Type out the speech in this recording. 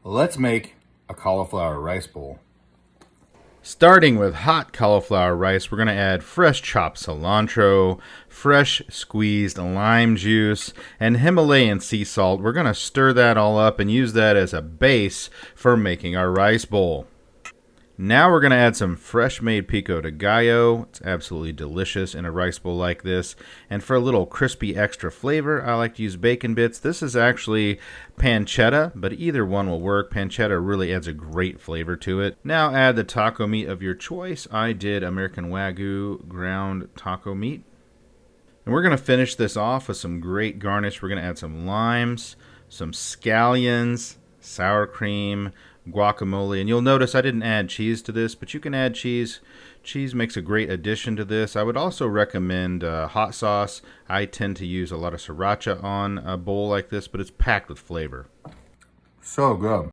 Let's make a cauliflower rice bowl. Starting with hot cauliflower rice, we're going to add fresh chopped cilantro, fresh squeezed lime juice, and Himalayan sea salt. We're going to stir that all up and use that as a base for making our rice bowl. Now we're going to add some fresh made pico de gallo. It's absolutely delicious in a rice bowl like this. And for a little crispy extra flavor, I like to use bacon bits. This is actually pancetta, but either one will work. Pancetta really adds a great flavor to it. Now add the taco meat of your choice. I did American Wagyu ground taco meat. And we're going to finish this off with some great garnish. We're going to add some limes, some scallions, sour cream, guacamole, and you'll notice I didn't add cheese to this, but you can add cheese. Cheese makes a great addition to this. I would also recommend hot sauce. I tend to use a lot of sriracha on a bowl like this, but it's packed with flavor. So good.